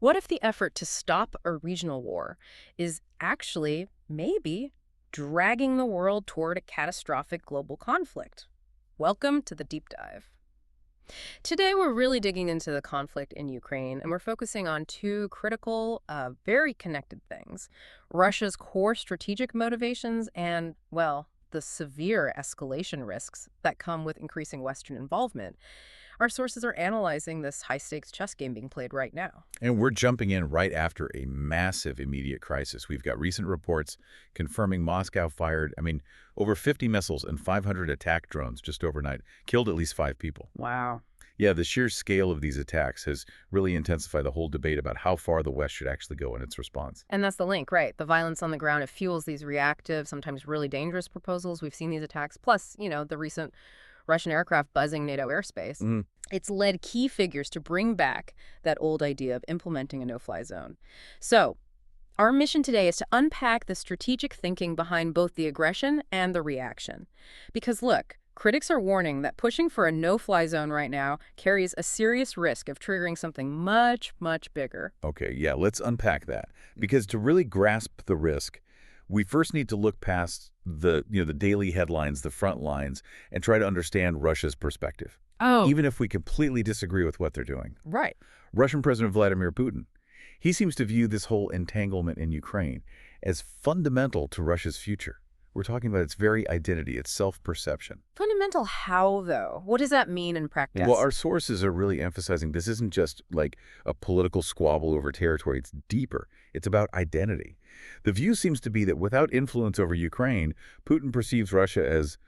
What if the effort to stop a regional war is actually, maybe, dragging the world toward a catastrophic global conflict? Welcome to the deep dive. Today, we're really digging into the conflict in Ukraine, and we're focusing on two critical, very connected things: Russia's core strategic motivations and, well, the severe escalation risks that come with increasing Western involvement. Our sources are analyzing this high-stakes chess game being played right now. And we're jumping in right after a massive immediate crisis. We've got recent reports confirming Moscow fired, over 50 missiles and 500 attack drones just overnight, killed at least 5 people. Wow. Yeah, the sheer scale of these attacks has really intensified the whole debate about how far the West should actually go in its response. And that's the link, right? The violence on the ground, it fuels these reactive, sometimes really dangerous proposals. We've seen these attacks, plus, the recent Russian aircraft buzzing NATO airspace. It's led key figures to bring back that old idea of implementing a no-fly zone. So, our mission today is to unpack the strategic thinking behind both the aggression and the reaction. Because look, critics are warning that pushing for a no-fly zone right now carries a serious risk of triggering something much, much bigger. Okay, yeah, let's unpack that. Because to really grasp the risk, we first need to look past the daily headlines, the front lines, and try to understand Russia's perspective. Oh, Even if we completely disagree with what they're doing. right. Russian President Vladimir Putin, he seems to view this whole entanglement in Ukraine as fundamental to Russia's future. We're talking about its very identity, its self-perception. Fundamental how, though? What does that mean in practice? Well, our sources are really emphasizing this isn't just like a political squabble over territory. It's deeper. It's about identity. The view seems to be that without influence over Ukraine, Putin perceives Russia as,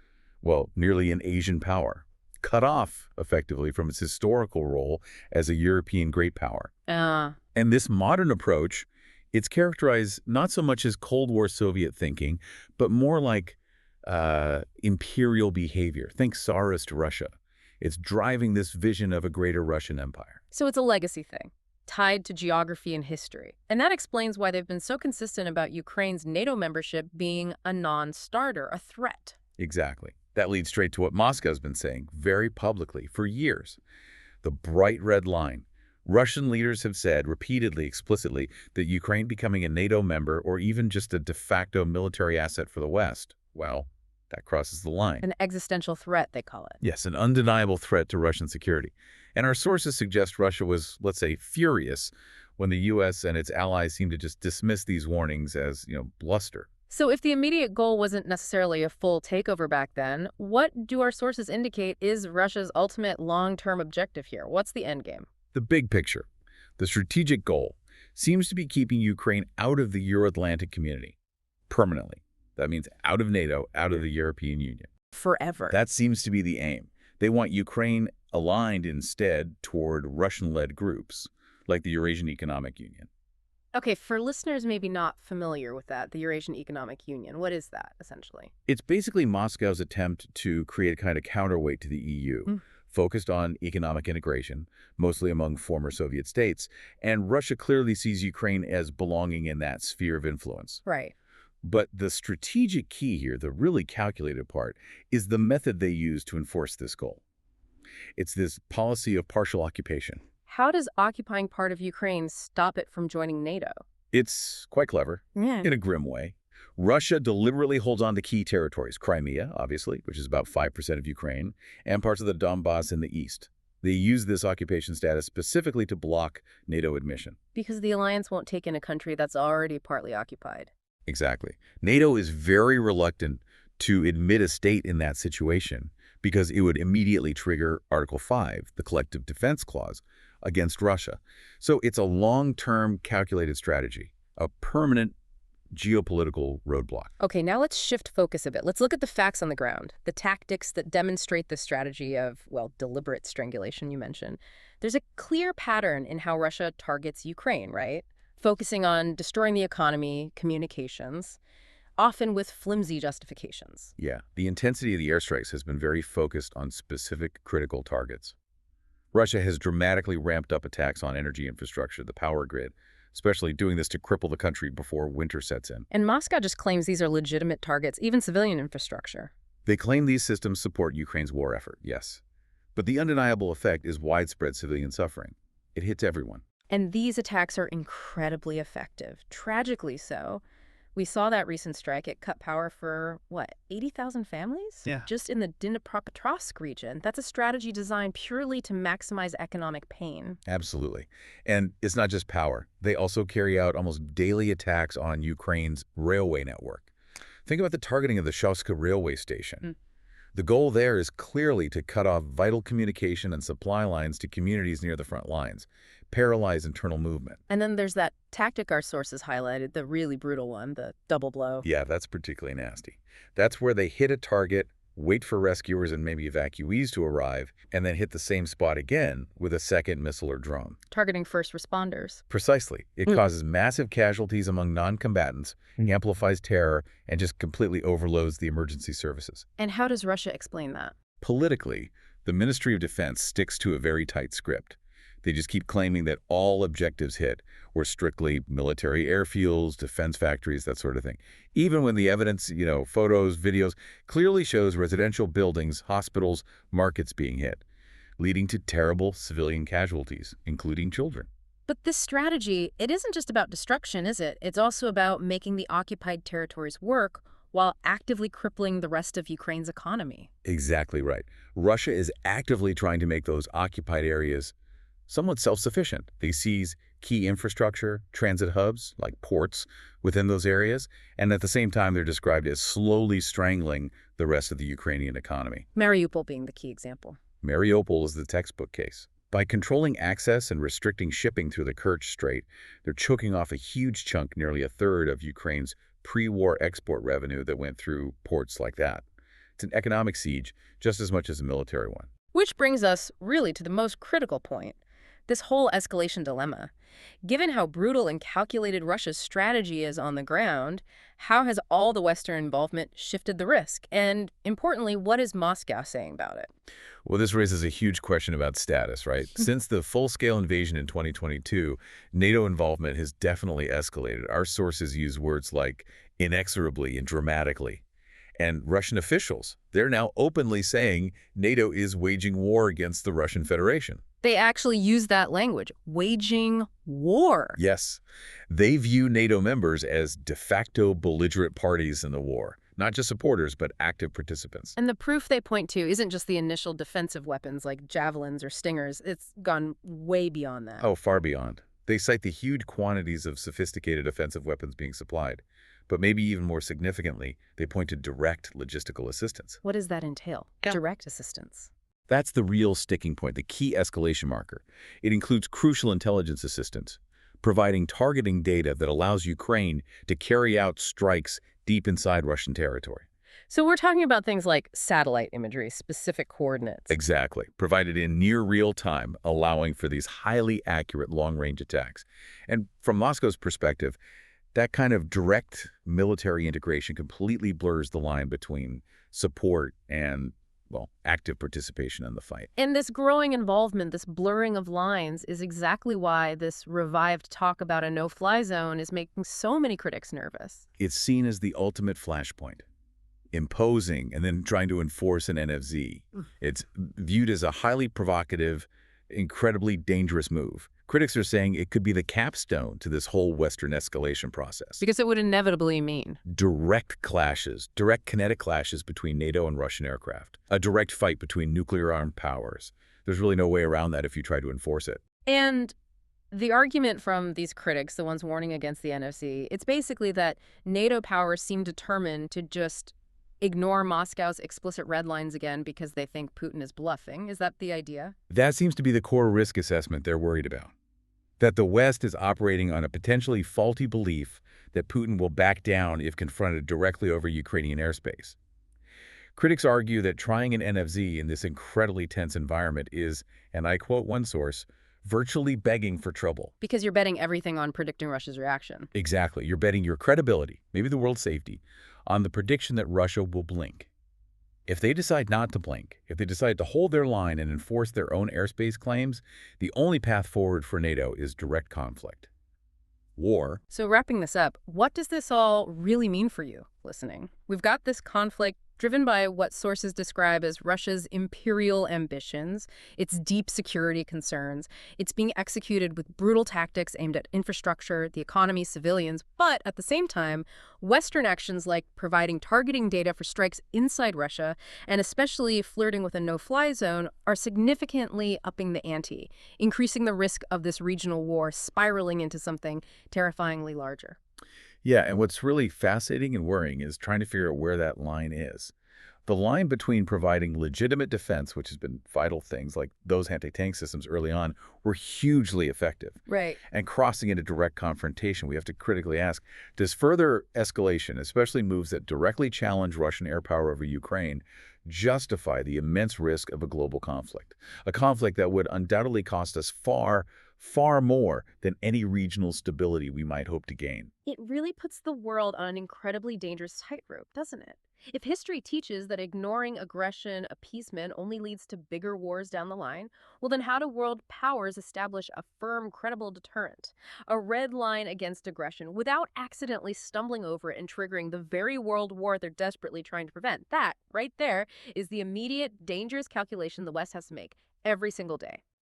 well, nearly an Asian power, cut off, effectively, from its historical role as a European great power. And this modern approach, it's characterized not so much as Cold War Soviet thinking, but more like imperial behavior. Think Tsarist Russia. It's driving this vision of a greater Russian empire. So it's a legacy thing, tied to geography and history. And that explains why they've been so consistent about Ukraine's NATO membership being a non-starter, a threat. Exactly. That leads straight to what Moscow's been saying very publicly for years. The bright red line. Russian leaders have said repeatedly, explicitly, that Ukraine becoming a NATO member or even just a de facto military asset for the West, well, that crosses the line. An existential threat, they call it. Yes, an undeniable threat to Russian security. And our sources suggest Russia was, let's say, furious when the U.S. and its allies seemed to just dismiss these warnings as, bluster. So if the immediate goal wasn't necessarily a full takeover back then, what do our sources indicate is Russia's ultimate long-term objective here? What's the end game? The big picture, the strategic goal, seems to be keeping Ukraine out of the Euro-Atlantic community permanently. That means out of NATO, out of the European Union. Forever. That seems to be the aim. They want Ukraine aligned instead toward Russian-led groups, like the Eurasian Economic Union. Okay, for listeners maybe not familiar with that, the Eurasian Economic Union, what is that, essentially? It's basically Moscow's attempt to create a kind of counterweight to the EU, focused on economic integration, mostly among former Soviet states, and Russia clearly sees Ukraine as belonging in that sphere of influence. Right. But the strategic key here, the really calculated part, is the method they use to enforce this goal. It's this policy of partial occupation. How does occupying part of Ukraine stop it from joining NATO? It's quite clever, in a grim way. Russia deliberately holds on to key territories, Crimea, obviously, which is about 5% of Ukraine, and parts of the Donbass in the east. They use this occupation status specifically to block NATO admission. Because the alliance won't take in a country that's already partly occupied. Exactly. NATO is very reluctant to admit a state in that situation because it would immediately trigger Article 5, the Collective Defense Clause, against Russia. So it's a long-term calculated strategy, a permanent geopolitical roadblock. Okay, now let's shift focus a bit. Let's look at the facts on the ground, the tactics that demonstrate the strategy of, well, deliberate strangulation you mentioned. There's a clear pattern in how Russia targets Ukraine, right? Focusing on destroying the economy, communications, often with flimsy justifications. Yeah, the intensity of the airstrikes has been very focused on specific critical targets. Russia has dramatically ramped up attacks on energy infrastructure, the power grid, especially doing this to cripple the country before winter sets in. And Moscow just claims these are legitimate targets, even civilian infrastructure. They claim these systems support Ukraine's war effort, yes. But the undeniable effect is widespread civilian suffering. It hits everyone. And these attacks are incredibly effective, tragically so. We saw that recent strike. It cut power for, what, 80,000 families? Yeah. Just in the Dnipropetrovsk region. That's a strategy designed purely to maximize economic pain. Absolutely. And it's not just power. They also carry out almost daily attacks on Ukraine's railway network. Think about the targeting of the Shostka railway station. The goal there is clearly to cut off vital communication and supply lines to communities near the front lines, paralyze internal movement. And then there's that tactic our sources highlighted, the really brutal one, the double blow. Yeah, that's particularly nasty. That's where they hit a target, wait for rescuers and maybe evacuees to arrive, and then hit the same spot again with a second missile or drone. Targeting first responders. Precisely. It causes massive casualties among non-combatants, amplifies terror, and just completely overloads the emergency services. And how does Russia explain that? Politically, the Ministry of Defense sticks to a very tight script. They just keep claiming that all objectives hit were strictly military airfields, defense factories, that sort of thing. Even when the evidence, photos, videos, clearly shows residential buildings, hospitals, markets being hit, leading to terrible civilian casualties, including children. But this strategy, it isn't just about destruction, is it? It's also about making the occupied territories work while actively crippling the rest of Ukraine's economy. Exactly right. Russia is actively trying to make those occupied areas somewhat self-sufficient. They seize key infrastructure, transit hubs, like ports, within those areas, and at the same time they're described as slowly strangling the rest of the Ukrainian economy. Mariupol being the key example. Mariupol is the textbook case. By controlling access and restricting shipping through the Kerch Strait, they're choking off a huge chunk, nearly a third of Ukraine's pre-war export revenue that went through ports like that. It's an economic siege just as much as a military one. Which brings us really to the most critical point. This whole escalation dilemma. Given how brutal and calculated Russia's strategy is on the ground, how has all the Western involvement shifted the risk? And importantly, what is Moscow saying about it? Well, this raises a huge question about status, right? Since the full-scale invasion in 2022, NATO involvement has definitely escalated. Our sources use words like inexorably and dramatically. And Russian officials, they're now openly saying NATO is waging war against the Russian Federation. They actually use that language, waging war. Yes, they view NATO members as de facto belligerent parties in the war, not just supporters, but active participants. And the proof they point to isn't just the initial defensive weapons like javelins or stingers. It's gone way beyond that. Oh, far beyond. They cite the huge quantities of sophisticated offensive weapons being supplied. But maybe even more significantly, they point to direct logistical assistance. What does that entail? Direct assistance. That's the real sticking point, the key escalation marker. It includes crucial intelligence assistance, providing targeting data that allows Ukraine to carry out strikes deep inside Russian territory. So we're talking about things like satellite imagery, specific coordinates. Exactly, provided in near real time, allowing for these highly accurate long-range attacks. And from Moscow's perspective, that kind of direct military integration completely blurs the line between support and, well, active participation in the fight. And this growing involvement, this blurring of lines, is exactly why this revived talk about a no-fly zone is making so many critics nervous. It's seen as the ultimate flashpoint, imposing and then trying to enforce an NFZ. It's viewed as a highly provocative, incredibly dangerous move. Critics are saying it could be the capstone to this whole Western escalation process. Because it would inevitably mean Direct clashes, direct kinetic clashes between NATO and Russian aircraft. A direct fight between nuclear-armed powers. There's really no way around that if you try to enforce it. And the argument from these critics, the ones warning against the NFC, it's basically that NATO powers seem determined to just ignore Moscow's explicit red lines again because they think Putin is bluffing. Is that the idea? That seems to be the core risk assessment they're worried about. That the West is operating on a potentially faulty belief that Putin will back down if confronted directly over Ukrainian airspace. Critics argue that trying an NFZ in this incredibly tense environment is, and I quote one source, virtually begging for trouble. Because you're betting everything on predicting Russia's reaction. Exactly. You're betting your credibility, maybe the world's safety, on the prediction that Russia will blink. If they decide not to blink, if they decide to hold their line and enforce their own airspace claims, the only path forward for NATO is direct conflict. War. So wrapping this up, what does this all really mean for you listening? We've got this conflict driven by what sources describe as Russia's imperial ambitions, its deep security concerns. It's being executed with brutal tactics aimed at infrastructure, the economy, civilians, but at the same time, Western actions like providing targeting data for strikes inside Russia, and especially flirting with a no-fly zone, are significantly upping the ante, increasing the risk of this regional war spiraling into something terrifyingly larger. Yeah, and what's really fascinating and worrying is trying to figure out where that line is. The line between providing legitimate defense, which has been vital things like those anti-tank systems early on, were hugely effective, Right. and crossing into direct confrontation, we have to critically ask, does further escalation, especially moves that directly challenge Russian air power over Ukraine, justify the immense risk of a global conflict? A conflict that would undoubtedly cost us far, far more than any regional stability we might hope to gain. It really puts the world on an incredibly dangerous tightrope, doesn't it? If history teaches that ignoring aggression, appeasement only leads to bigger wars down the line, well, then how do world powers establish a firm, credible deterrent? A red line against aggression without accidentally stumbling over it and triggering the very world war they're desperately trying to prevent. That, right there, is the immediate, dangerous calculation the West has to make every single day.